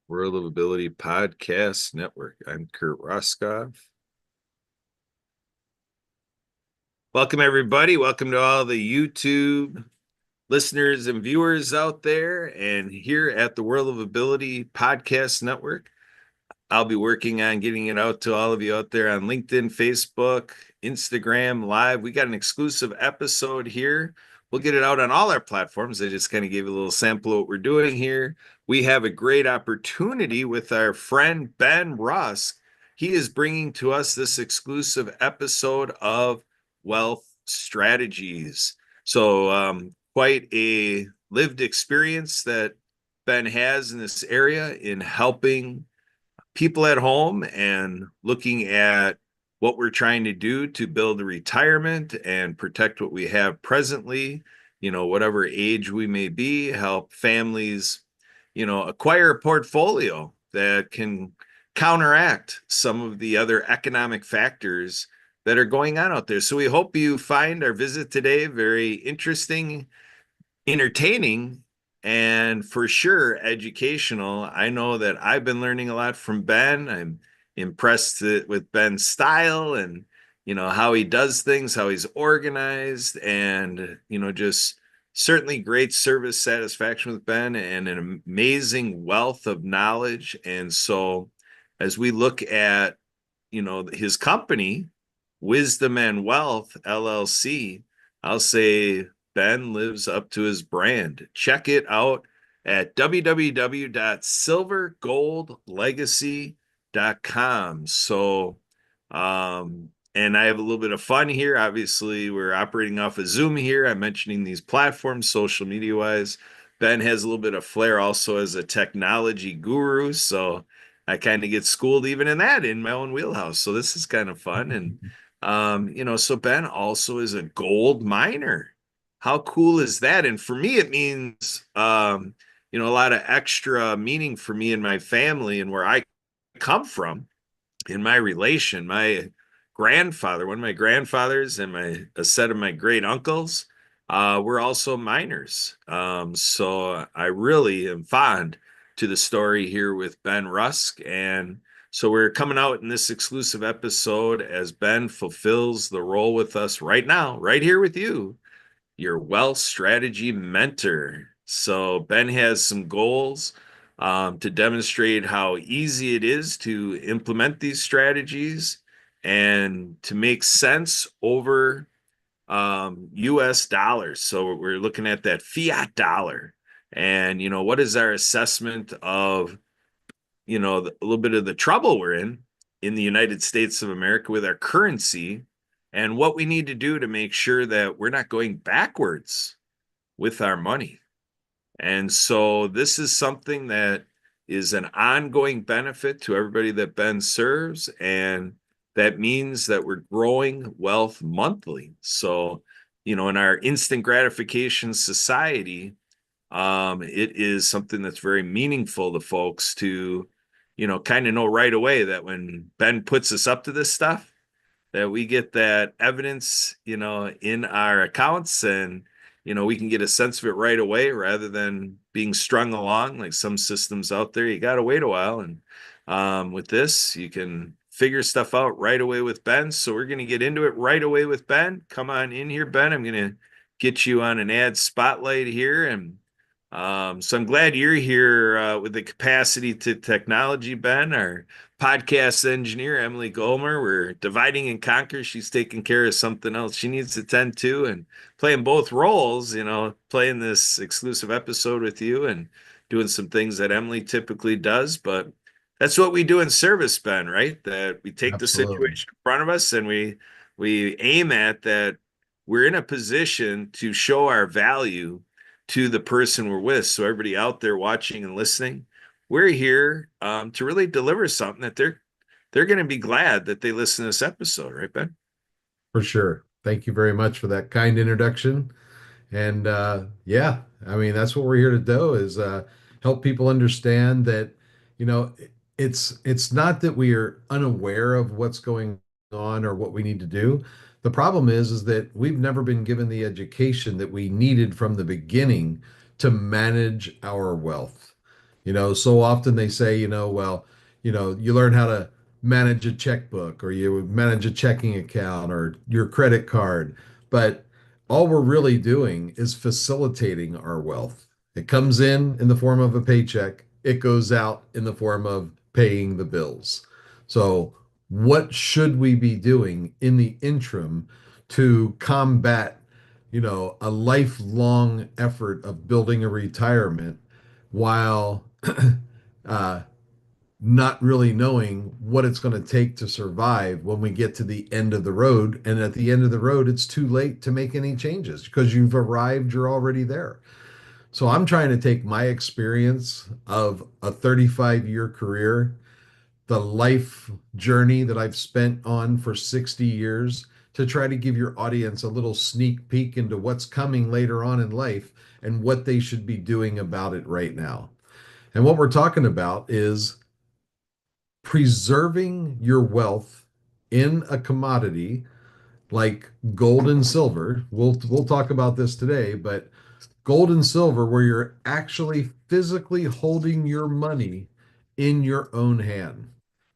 World of Ability Podcast Network. I'm Kurt Roskoff. Welcome, everybody. Welcome to all the YouTube listeners and viewers out there and here at the World of Ability Podcast Network. I'll be working on getting it out to all of you out there on LinkedIn, Facebook, Instagram Live. We got an exclusive episode here. We'll get it out on all our platforms. I just kind of gave you a little sample of what we're doing here. We have a great opportunity with our friend Ben Rusk. He is bringing to us this exclusive episode of Wealth Strategies. So, quite a lived experience that Ben has in this area in helping people at home and looking at what we're trying to do to build a retirement and protect what we have presently, whatever age we may be, help families, acquire a portfolio that can counteract some of the other economic factors that are going on out there. So we hope you find our visit today very interesting, entertaining, and for sure educational. I know that I've been learning a lot from Ben. I'm impressed with Ben's style and how he does things, how he's organized, and just certainly great service satisfaction with Ben and an amazing wealth of knowledge. And so as we look at his company, Wisdom and Wealth LLC, I'll say Ben lives up to his brand. Check it out at www.silvergoldlegacy.com. And I have a little bit of fun here. Obviously, we're operating off of Zoom here. I'm mentioning these platforms, social media wise. Ben has a little bit of flair also as a technology guru. So I kind of get schooled even in that in my own wheelhouse. So this is kind of fun. And so Ben also is a gold miner. How cool is that? And for me, it means, a lot of extra meaning for me and my family and where I come from in my relation. My grandfather, one of my grandfathers, and a set of my great uncles, were also miners. So I really am fond to the story here with Ben Rusk. And so we're coming out in this exclusive episode as Ben fulfills the role with us right now, right here with you, your wealth strategy mentor. So Ben has some goals to demonstrate how easy it is to implement these strategies and to make sense over US dollars. So we're looking at that fiat dollar. And, what is our assessment of, a little bit of the trouble we're in the United States of America with our currency and what we need to do to make sure that we're not going backwards with our money. And so this is something that is an ongoing benefit to everybody that Ben serves. And that means that we're growing wealth monthly. So, in our instant gratification society, it is something that's very meaningful to folks to, kind of know right away that when Ben puts us up to this stuff, that we get that evidence, in our accounts and, we can get a sense of it right away rather than being strung along like some systems out there. You got to wait a while. And with this, you can figure stuff out right away with Ben. So we're going to get into it right away with Ben. Come on in here, Ben. I'm going to get you on an ad spotlight here. And so I'm glad you're here with the capacity to technology, Ben. Our podcast engineer, Emily Gomer, we're dividing and conquer. She's taking care of something else she needs to tend to and playing both roles, playing this exclusive episode with you and doing some things that Emily typically does. But that's what we do in service, Ben, right? That we take the Absolutely. situation in front of us and we aim at that we're in a position to show our value to the person we're with. So everybody out there watching and listening, we're here to really deliver something that they're going to be glad that they listen to this episode, right, Ben? For sure. Thank you very much for that kind introduction. And yeah, I mean that's what we're here to do is help people understand that, you know, it's not that we are unaware of what's going on or what we need to do. The problem is that we've never been given the education that we needed from the beginning to manage our wealth. So often they say, well, you learn how to manage a checkbook or you manage a checking account or your credit card. But all we're really doing is facilitating our wealth. It comes in the form of a paycheck, it goes out in the form of paying the bills. So, what should we be doing in the interim to combat, a lifelong effort of building a retirement while uh, not really knowing what it's going to take to survive when we get to the end of the road? And at the end of the road, it's too late to make any changes because you've arrived, you're already there. So I'm trying to take my experience of a 35-year career, the life journey that I've spent on for 60 years, to try to give your audience a little sneak peek into what's coming later on in life and what they should be doing about it right now. And what we're talking about is preserving your wealth in a commodity like gold and silver. We'll talk about this today, but gold and silver where you're actually physically holding your money in your own hand,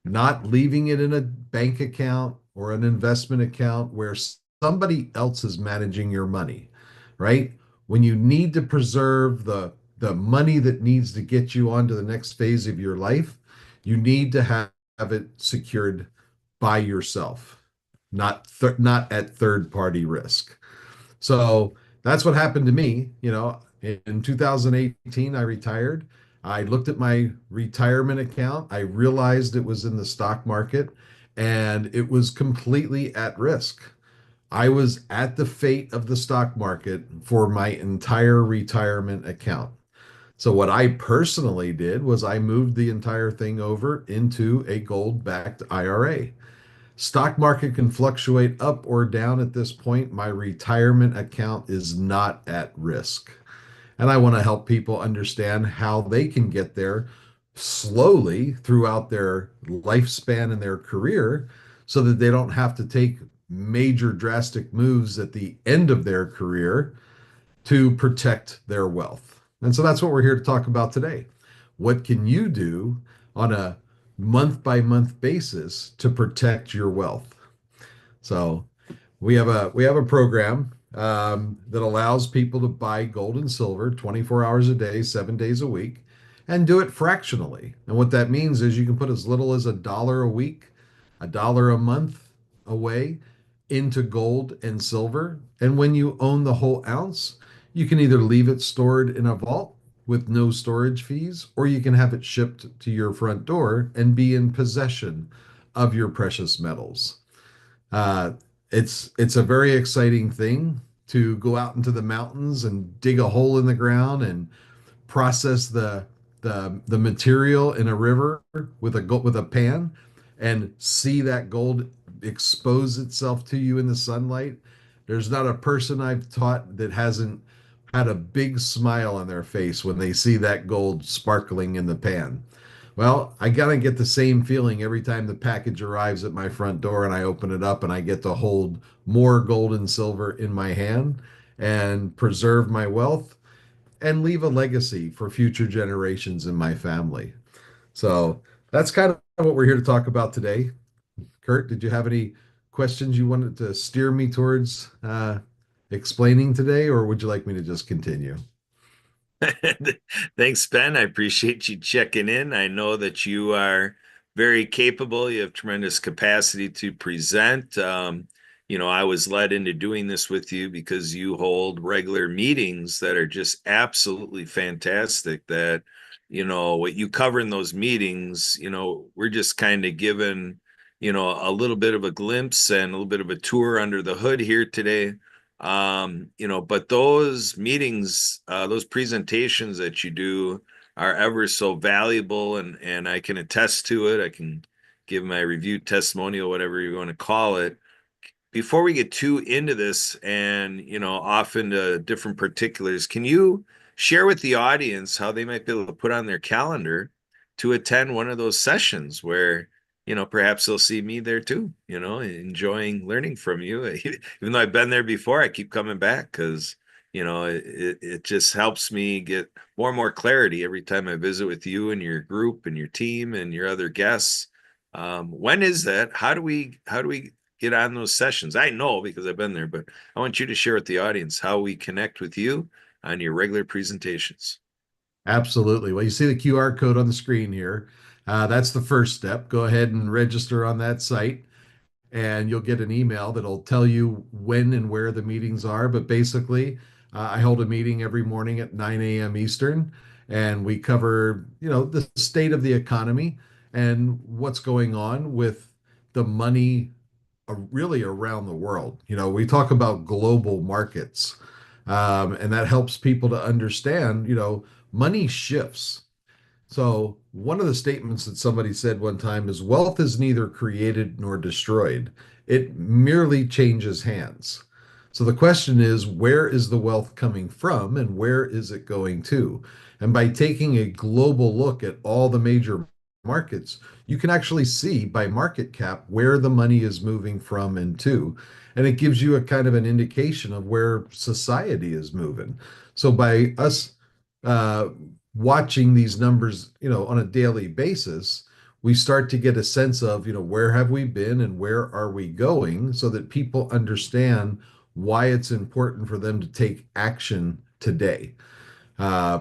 not leaving it in a bank account or an investment account where somebody else is managing your money, right? When you need to preserve the money that needs to get you on to the next phase of your life, you need to have it secured by yourself, not at third party risk. So that's what happened to me. In 2018, I retired. I looked at my retirement account. I realized it was in the stock market and it was completely at risk. I was at the fate of the stock market for my entire retirement account. So, what I personally did was I moved the entire thing over into a gold backed IRA. Stock market can fluctuate up or down at this point. My retirement account is not at risk. And I want to help people understand how they can get there slowly throughout their lifespan and their career so that they don't have to take major drastic moves at the end of their career to protect their wealth. And so that's what we're here to talk about today. What can you do on a month by month basis to protect your wealth? So we have a program that allows people to buy gold and silver 24 hours a day, 7 days a week, and do it fractionally. And what that means is you can put as little as $1 a week, $1 a month away into gold and silver. And when you own the whole ounce, you can either leave it stored in a vault with no storage fees, or you can have it shipped to your front door and be in possession of your precious metals. Uh, it's a very exciting thing to go out into the mountains and dig a hole in the ground and process the material in a river with a pan and see that gold expose itself to you in the sunlight. There's not a person I've taught that hasn't had a big smile on their face when they see that gold sparkling in the pan. Well, I gotta get the same feeling every time the package arrives at my front door and I open it up and I get to hold more gold and silver in my hand and preserve my wealth and leave a legacy for future generations in my family. So that's kind of what we're here to talk about today. Kurt, did you have any questions you wanted to steer me towards explaining today, or would you like me to just continue? Thanks, Ben. I appreciate you checking in. I know that you are very capable. You have tremendous capacity to present. I was led into doing this with you because you hold regular meetings that are just absolutely fantastic. What you cover in those meetings, we're just kind of given, a little bit of a glimpse and a little bit of a tour under the hood here today. But those meetings, those presentations that you do are ever so valuable, and I can attest to it. I can give my review testimonial, whatever you want to call it. Before we get too into this and, off into different particulars, can you share with the audience how they might be able to put on their calendar to attend one of those sessions where, perhaps they'll see me there too, enjoying learning from you. Even though I've been there before, I keep coming back because, it just helps me get more and more clarity every time I visit with you and your group and your team and your other guests. When is that? How do we get on those sessions? I know because I've been there, but I want you to share with the audience how we connect with you on your regular presentations. Absolutely. Well, you see the QR code on the screen here. That's the first step. Go ahead and register on that site, and you'll get an email that'll tell you when and where the meetings are. But basically, I hold a meeting every morning at 9 a.m. Eastern, and we cover, the state of the economy and what's going on with the money really around the world. We talk about global markets, and that helps people to understand, money shifts. So, one of the statements that somebody said one time is wealth is neither created nor destroyed, it merely changes hands. So, the question is, where is the wealth coming from and where is it going to? And by taking a global look at all the major markets, you can actually see by market cap where the money is moving from and to. And it gives you a kind of an indication of where society is moving. So, by us uh, watching these numbers, on a daily basis, we start to get a sense of, where have we been and where are we going so that people understand why it's important for them to take action today.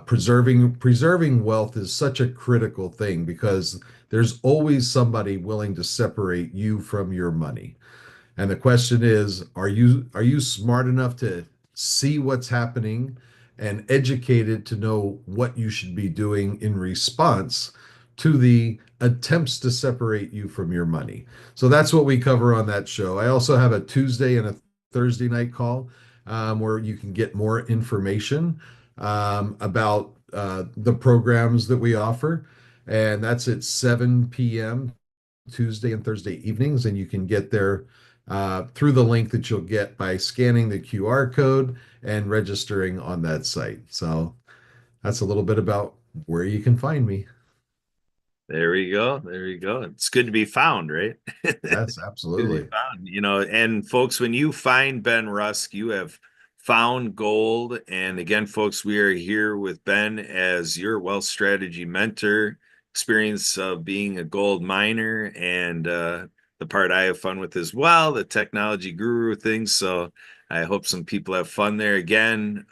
Preserving wealth is such a critical thing because there's always somebody willing to separate you from your money. And the question is, are you smart enough to see what's happening and educated to know what you should be doing in response to the attempts to separate you from your money? So that's what we cover on that show. I also have a Tuesday and a Thursday night call where you can get more information about the programs that we offer. And that's at 7 p.m. Tuesday and Thursday evenings, and you can get there through the link that you'll get by scanning the QR code and registering on that site. So that's a little bit about where you can find me. There we go. There we go. It's good to be found, right? Yes, Good to be absolutely. found. And folks, when you find Ben Rusk, you have found gold. And again, folks, we are here with Ben as your wealth strategy mentor, experience of being a gold miner, and the part I have fun with as well, the technology guru things. So I hope some people have fun there. Again,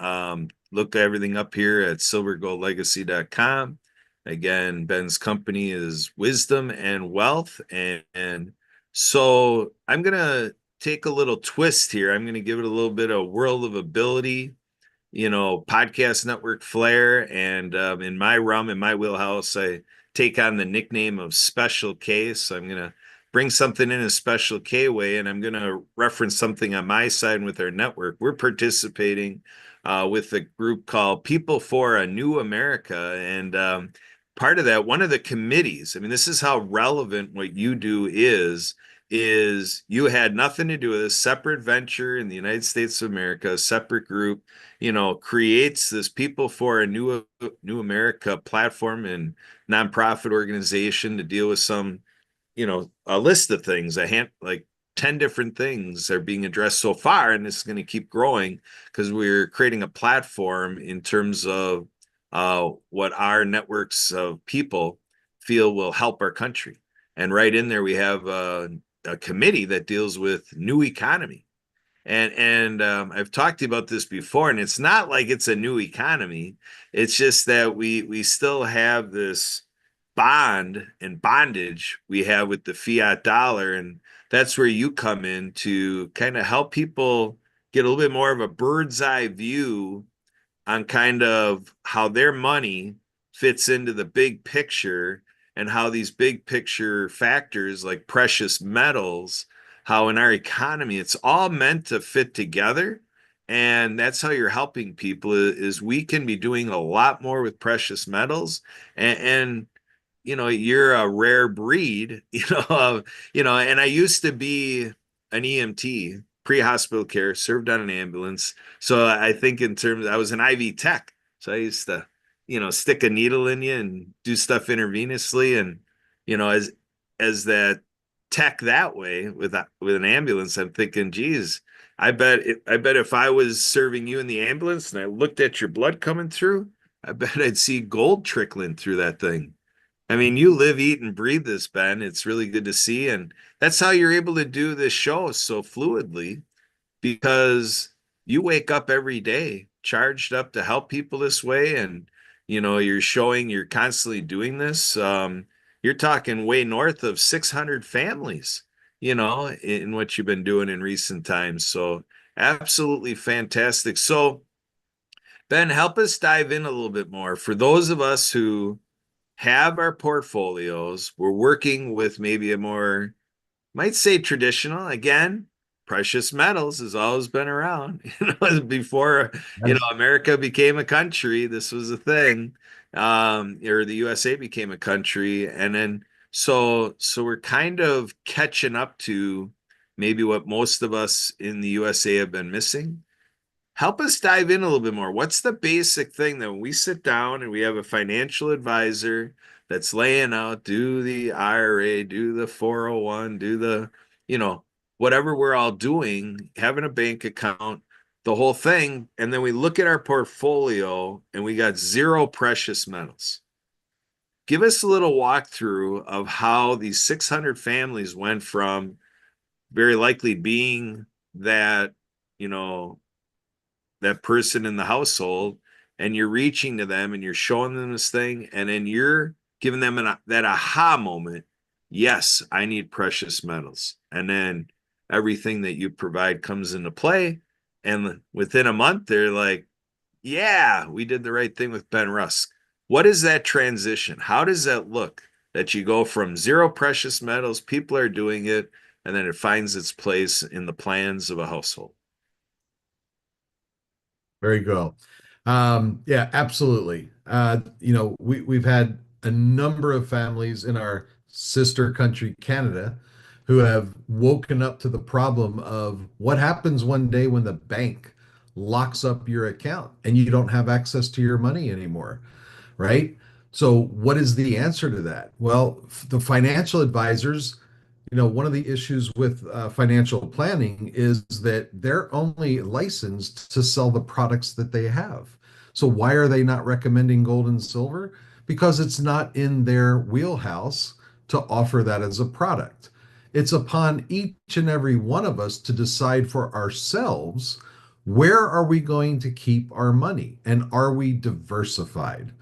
look everything up here at silvergoldlegacy.com. Again, Ben's company is Wisdom and Wealth. And so I'm going to take a little twist here. I'm going to give it a little bit of world of ability, podcast network flair. And in my realm, in my wheelhouse, I take on the nickname of Special K. So I'm going to bring something in a Special K way, and I'm going to reference something on my side with our network. We're participating with a group called People for a New America. And part of that, one of the committees, I mean, this is how relevant what you do is you had nothing to do with a separate venture in the United States of America, a separate group, creates this People for a New America platform and nonprofit organization to deal with some, a list of things, like 10 different things are being addressed so far, and this is going to keep growing because we're creating a platform in terms of what our networks of people feel will help our country. And right in there, we have a committee that deals with new economy. And I've talked to you about this before, and it's not like it's a new economy. It's just that we still have this bond and bondage we have with the fiat dollar, and that's where you come in to kind of help people get a little bit more of a bird's eye view on kind of how their money fits into the big picture and how these big picture factors like precious metals, how in our economy it's all meant to fit together. And that's how you're helping people is we can be doing a lot more with precious metals. And you're a rare breed, and I used to be an EMT, pre-hospital care, served on an ambulance. So I think in terms, I was an IV tech. So I used to, stick a needle in you and do stuff intravenously. And, as that tech that way with an ambulance, I'm thinking, geez, I bet if I was serving you in the ambulance and I looked at your blood coming through, I bet I'd see gold trickling through that thing. I mean, you live, eat, and breathe this, Ben. It's really good to see. And that's how you're able to do this show so fluidly because you wake up every day charged up to help people this way. And, you're showing you're constantly doing this. You're talking way north of 600 families, in what you've been doing in recent times. So, absolutely fantastic. So, Ben, help us dive in a little bit more. For those of us who have our portfolios. We're working with maybe a more, might say traditional. Again, precious metals has always been around. Before, That's America became a country, this was a thing. Or the USA became a country. And then so we're kind of catching up to maybe what most of us in the USA have been missing. Help us dive in a little bit more. What's the basic thing that when we sit down and we have a financial advisor that's laying out, do the IRA, do the 401, do the, you know, whatever we're all doing, having a bank account, the whole thing. And then we look at our portfolio and we got zero precious metals. Give us a little walkthrough of how these 600 families went from very likely being that, you know, that person in the household and you're reaching to them and you're showing them this thing and then you're giving them that aha moment. Yes, I need precious metals. And then everything that you provide comes into play. And within a month, they're like, yeah, we did the right thing with Ben Rusk. What is that transition? How does that look that you go from zero precious metals, people are doing it, and then it finds its place in the plans of a household? very cool. Yeah, absolutely. We've had a number of families in our sister country, Canada, who have woken up to the problem of what happens one day when the bank locks up your account and you don't have access to your money anymore, right? So, what is the answer to that? Well, the financial advisors, one of the issues with financial planning is that they're only licensed to sell the products that they have. So why are they not recommending gold and silver? Because it's not in their wheelhouse to offer that as a product. It's upon each and every one of us to decide for ourselves, where are we going to keep our money and are we diversified?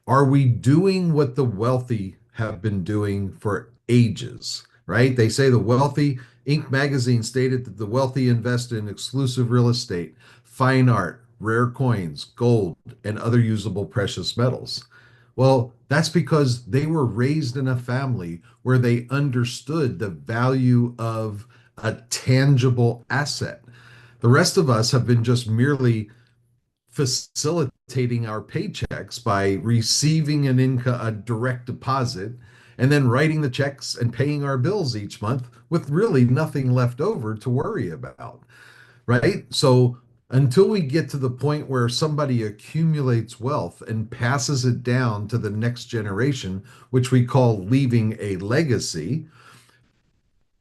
Are we doing what the wealthy have been doing for ages, right? They say the wealthy, Inc. magazine stated that the wealthy invest in exclusive real estate, fine art, rare coins, gold, and other usable precious metals. Well, that's because they were raised in a family where they understood the value of a tangible asset. The rest of us have been just merely facilitating our paychecks by receiving an income, a direct deposit, and then writing the checks and paying our bills each month with really nothing left over to worry about, right? So until we get to the point where somebody accumulates wealth and passes it down to the next generation, which we call leaving a legacy,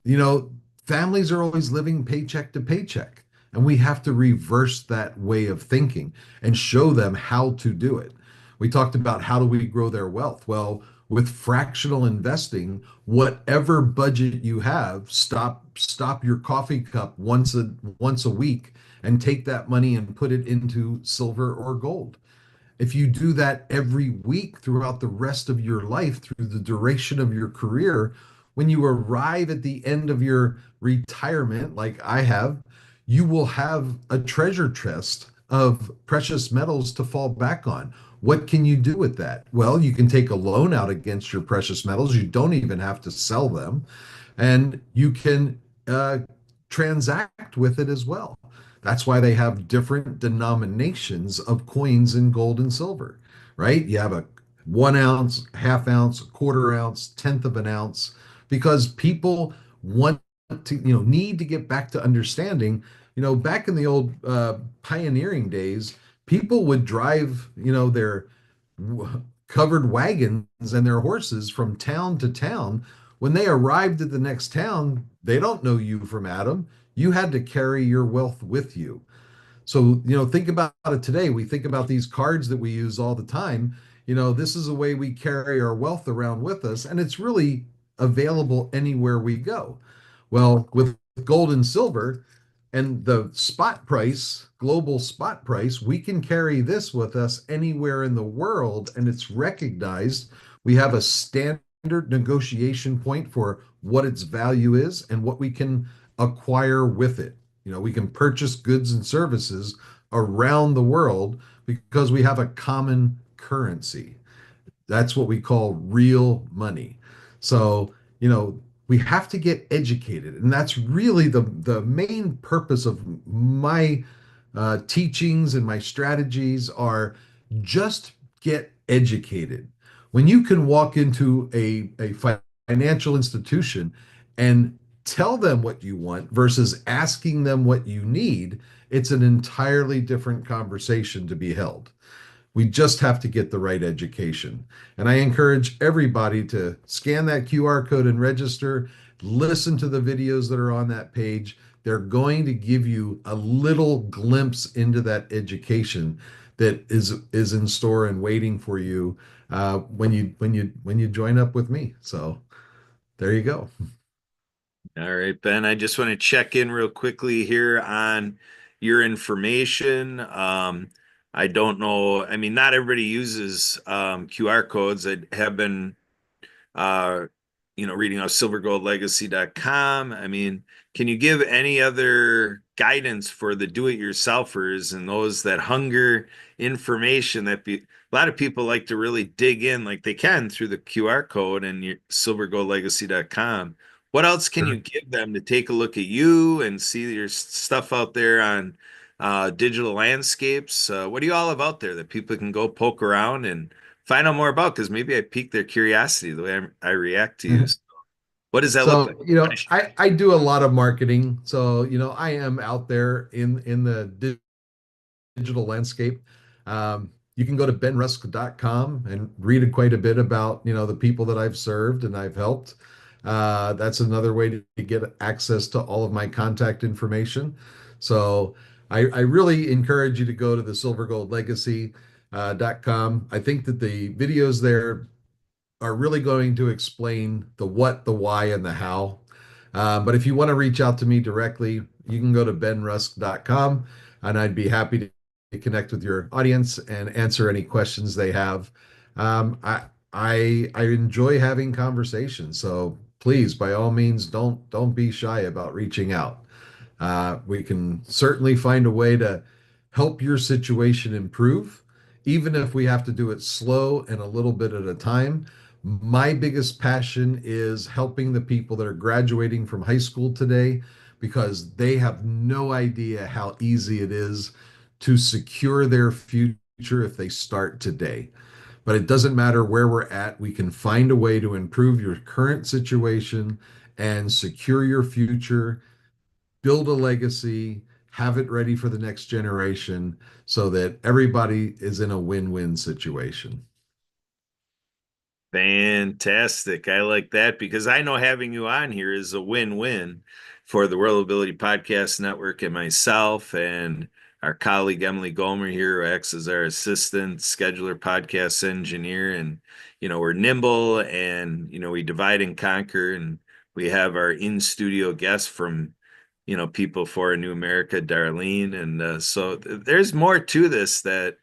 you know, families are always living paycheck to paycheck. And we have to reverse that way of thinking and show them how to do it. We talked about how do we grow their wealth? Well, with fractional investing, whatever budget you have, stop your coffee cup once a week and take that money and put it into silver or gold. If you do that every week throughout the rest of your life, through the duration of your career, when you arrive at the end of your retirement, like I have, you will have a treasure chest of precious metals to fall back on. What can you do with that? Well, you can take a loan out against your precious metals. You don't even have to sell them. And you can transact with it as well. That's why they have different denominations of coins in gold and silver, right? You have a 1 ounce, half ounce, quarter ounce, tenth of an ounce, because people want to, need to get back to understanding. Back in the old pioneering days, people would drive, their covered wagons and their horses from town to town. When they arrived at the next town, they don't know you from Adam. You had to carry your wealth with you. So, think about it today. We think about these cards that we use all the time. This is a way we carry our wealth around with us, and it's really available anywhere we go. Well, with gold and silver and the spot price, global spot price, we can carry this with us anywhere in the world, and it's recognized. We have a standard negotiation point for what its value is and what we can acquire with it. We can purchase goods and services around the world because we have a common currency. That's what we call real money. So, we have to get educated. And that's really the main purpose of my teachings and my strategies are just get educated. When you can walk into a financial institution and tell them what you want versus asking them what you need, it's an entirely different conversation to be held. We just have to get the right education. And I encourage everybody to scan that QR code and register, listen to the videos that are on that page. They're going to give you a little glimpse into that education that is in store and waiting for you when you join up with me. So there you go. All right, Ben, I just want to check in real quickly here on your information. I don't know. I mean, not everybody uses QR codes. I have been uh, reading off silvergoldlegacy.com. I mean, can you give any other guidance for the do-it-yourselfers and those that hunger information a lot of people like to really dig in like they can through the QR code and your silvergoldlegacy.com. What else can you Sure. give them to take a look at you and see your stuff out there on digital landscapes? What do you all have out there that people can go poke around and find out more about? Because maybe I piqued their curiosity the way I react to you. So what does that look like? So, What is I do a lot of marketing. So, I am out there in the digital landscape. You can go to benrusk.com and read quite a bit about, the people that I've served and I've helped. That's another way to get access to all of my contact information. So I really encourage you to go to the silvergoldlegacy.com. I think that the videos there are really going to explain the what, the why, and the how. But if you want to reach out to me directly, you can go to benrusk.com and I'd be happy to connect with your audience and answer any questions they have. Um, I, I enjoy having conversations, so please, by all means, don't be shy about reaching out. We can certainly find a way to help your situation improve, even if we have to do it slow and a little bit at a time. My biggest passion is helping the people that are graduating from high school today because they have no idea how easy it is to secure their future if they start today. But it doesn't matter where we're at, we can find a way to improve your current situation and secure your future, build a legacy, have it ready for the next generation so that everybody is in a win-win situation. fantastic? I like that because I know having you on here is a win-win for the World Ability Podcast Network and myself and our colleague Emily Gomer here, who acts as our assistant scheduler, podcast engineer. And, we're nimble and, we divide and conquer. And we have our in-studio guests from people for a New America, Darlene. And so there's more to this that,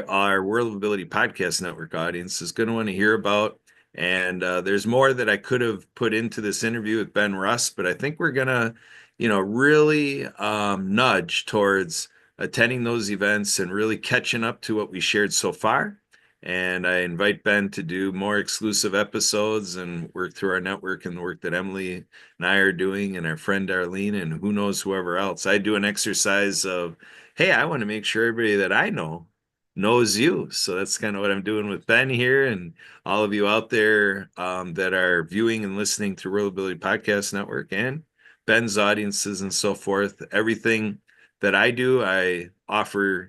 our World of Ability Podcast Network audience is going to want to hear about. And there's more that I could have put into this interview with Ben Rusk, but I think we're going to, really nudge towards attending those events and really catching up to what we shared so far. And I invite Ben to do more exclusive episodes and work through our network and the work that Emily and I are doing, and our friend Darlene, and who knows, whoever else. I do an exercise of, hey, I want to make sure everybody that I know knows you. So that's kind of what I'm doing with Ben here and all of you out there that are viewing and listening through Real Ability Podcast Network and Ben's audiences and so forth. Everything that I do, I offer,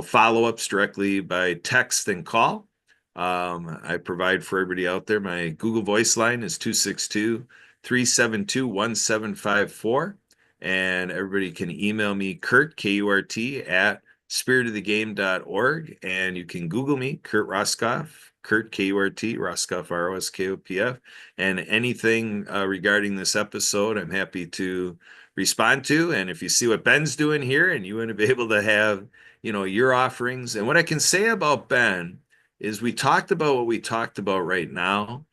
follow-ups directly by text and call. I provide for everybody out there. My Google Voice line is 262 372 1754. And everybody can email me, Kurt, Kurt, at spiritofthegame.org. And you can Google me, Kurt Roskoff, Kurt, Kurt, Roskoff, Roskopf. And anything regarding this episode, I'm happy to respond to. And if you see what Ben's doing here and you want to be able to have, your offerings. And what I can say about Ben is we talked about what we talked about right now,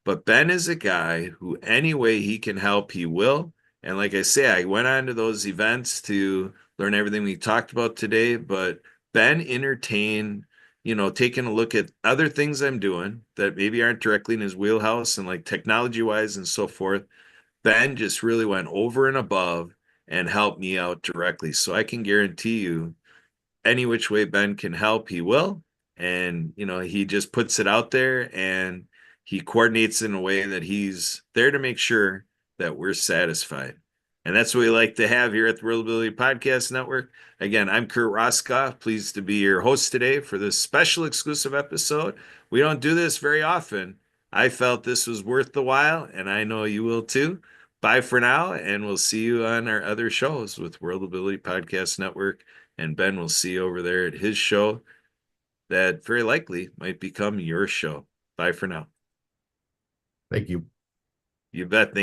but Ben is a guy who any way he can help, he will. And like I say, I went on to those events to learn everything we talked about today, but Ben entertained, taking a look at other things I'm doing that maybe aren't directly in his wheelhouse and like technology wise and so forth. Ben just really went over and above and helped me out directly. So I can guarantee you any which way Ben can help, he will. And, he just puts it out there and he coordinates in a way that he's there to make sure that we're satisfied. And that's what we like to have here at the World Ability Podcast Network. Again, I'm Kurt Roskoff, pleased to be your host today for this special exclusive episode. We don't do this very often. I felt this was worth the while, and I know you will too. Bye for now, and we'll see you on our other shows with World Ability Podcast Network, and Ben will see you over there at his show that very likely might become your show. Bye for now. Thank you. You bet.